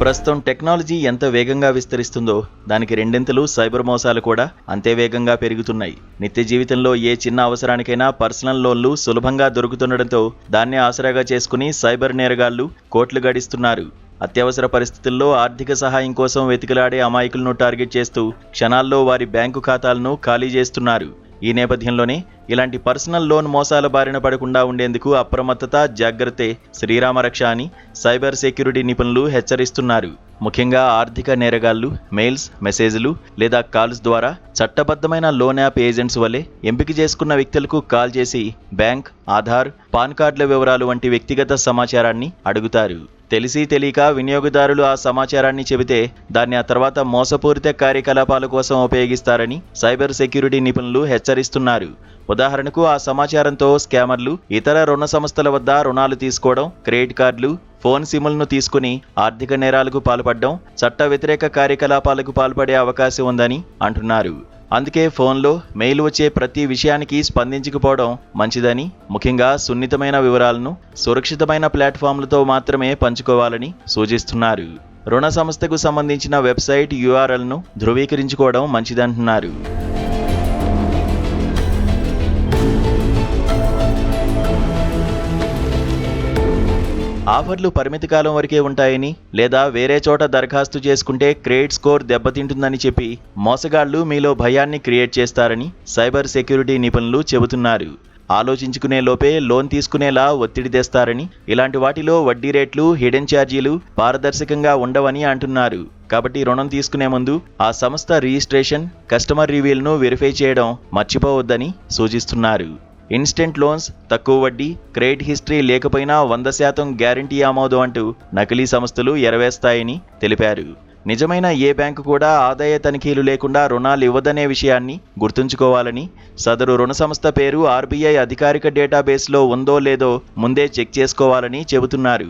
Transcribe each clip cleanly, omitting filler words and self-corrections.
ప్రస్తుతం టెక్నాలజీ ఎంత వేగంగా విస్తరిస్తుందో దానికి రెండింతలు సైబర్ మోసాలు కూడా అంతే వేగంగా పెరుగుతున్నాయి. నిత్య జీవితంలో ఏ చిన్న అవసరానికైనా పర్సనల్ లోన్లు సులభంగా దొరుకుతుండటంతో దాన్ని ఆసరాగా చేసుకుని సైబర్ నేరగాళ్లు కోట్లు గడిస్తున్నారు. అత్యవసర పరిస్థితుల్లో ఆర్థిక సహాయం కోసం వెతికిలాడే అమాయకులను టార్గెట్ చేస్తూ క్షణాల్లో వారి బ్యాంకు ఖాతాలను ఖాళీ చేస్తున్నారు. ఈ నేపథ్యంలోనే ఇలాంటి పర్సనల్ లోన్ మోసాల బారిన పడకుండా ఉండేందుకు అప్రమత్తత, జాగ్రత్తే శ్రీరామరక్ష అని సైబర్ సెక్యూరిటీ నిపుణులు హెచ్చరిస్తున్నారు. ముఖ్యంగా ఆర్థిక నేరగాళ్లు మెయిల్స్, మెసేజ్లు లేదా కాల్స్ ద్వారా చట్టబద్ధమైన లోన్ యాప్ ఏజెంట్స్ వలె ఎంపిక చేసుకున్న వ్యక్తులకు కాల్ చేసి బ్యాంక్, ఆధార్, పాన్ కార్డుల వివరాలు వంటి వ్యక్తిగత సమాచారాన్ని అడుగుతారు. తెలిసి తెలియక వినియోగదారులు ఆ సమాచారాన్ని చెబితే దాన్ని ఆ తర్వాత మోసపూరిత కార్యకలాపాల కోసం ఉపయోగిస్తారని సైబర్ సెక్యూరిటీ నిపుణులు హెచ్చరిస్తున్నారు. ఉదాహరణకు ఆ సమాచారంతో స్కామర్లు ఇతర రుణ సంస్థల వద్ద రుణాలు తీసుకోవడం, క్రెడిట్ కార్డులు, ఫోన్ సిమ్లను తీసుకుని ఆర్థిక నేరాలకు పాల్పడడం, చట్ట వ్యతిరేక కార్యకలాపాలకు పాల్పడే అవకాశం ఉందని అంటున్నారు. అందుకే ఫోన్లో, మెయిల్ వచ్చే ప్రతి విషయానికి స్పందించకపోవడం మంచిదని, ముఖ్యంగా సున్నితమైన వివరాలను సురక్షితమైన ప్లాట్ఫామ్లతో మాత్రమే పంచుకోవాలని సూచిస్తున్నారు. రుణ సంస్థకు సంబంధించిన వెబ్సైట్ URLను ధృవీకరించుకోవడం మంచిదంటున్నారు. ఆఫర్లు పరిమితి కాలం వరకే ఉంటాయని లేదా వేరే చోట దరఖాస్తు చేసుకుంటే క్రెడిట్ స్కోర్ దెబ్బతింటుందని చెప్పి మోసగాళ్లు మీలో భయాన్ని క్రియేట్ చేస్తారని సైబర్ సెక్యూరిటీ నిపుణులు చెబుతున్నారు. ఆలోచించుకునే లోపే లోన్ తీసుకునేలా ఒత్తిడి తెస్తారని, ఇలాంటి వాటిలో వడ్డీ రేట్లు, హిడెన్ ఛార్జీలు పారదర్శకంగా ఉండవని అంటున్నారు. కాబట్టి రుణం తీసుకునే ముందు ఆ సంస్థ రిజిస్ట్రేషన్, కస్టమర్ రివ్యూలను వెరిఫై చేయడం మర్చిపోవద్దని సూచిస్తున్నారు. ఇన్స్టెంట్ లోన్స్, తక్కువ వడ్డీ, క్రెడిట్ హిస్టరీ లేకపోయినా 100% గ్యారంటీ ఆమోదం అంటూ నకిలీ సంస్థలు ఎరవేస్తాయని తెలిపారు. నిజమైన ఏ బ్యాంకు కూడా ఆదాయ తనిఖీలు లేకుండా రుణాలు ఇవ్వదనే విషయాన్ని గుర్తుంచుకోవాలని, సదరు రుణ సంస్థ పేరు RBI అధికారిక డేటాబేస్లో ఉందో లేదో ముందే చెక్ చేసుకోవాలని చెబుతున్నారు.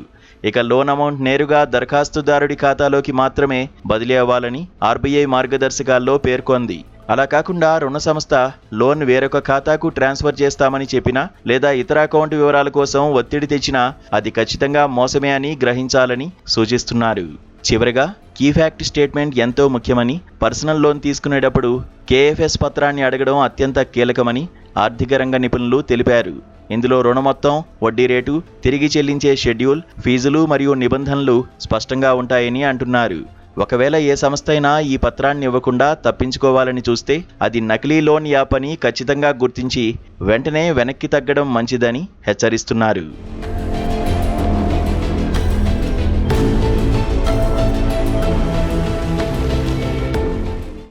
ఇక లోన్ అమౌంట్ నేరుగా దరఖాస్తుదారుడి ఖాతాలోకి మాత్రమే బదిలీ అవ్వాలని RBI మార్గదర్శకాల్లో పేర్కొంది. అలా కాకుండా రుణ సంస్థ లోన్ వేరొక ఖాతాకు ట్రాన్స్ఫర్ చేస్తామని చెప్పినా లేదా ఇతర అకౌంట్ వివరాల కోసం ఒత్తిడి తెచ్చినా అది ఖచ్చితంగా మోసమే అని గ్రహించాలని సూచిస్తున్నారు. చివరగా కీ ఫ్యాక్ట్ స్టేట్మెంట్ ఎంతో ముఖ్యమని, పర్సనల్ లోన్ తీసుకునేటప్పుడు KFS పత్రాన్ని అడగడం అత్యంత కీలకమని ఆర్థిక రంగ నిపుణులు తెలిపారు. ఇందులో రుణ మొత్తం, వడ్డీ రేటు, తిరిగి చెల్లించే షెడ్యూల్, ఫీజులు మరియు నిబంధనలు స్పష్టంగా ఉంటాయని అంటున్నారు. ఒకవేళ ఏ సంస్థ అయినా ఈ పత్రాన్ని ఇవ్వకుండా తప్పించుకోవాలని చూస్తే అది నకిలీ లోన్ యాప్ అని ఖచ్చితంగా గుర్తించి వెంటనే వెనక్కి తగ్గడం మంచిదని హెచ్చరిస్తున్నారు.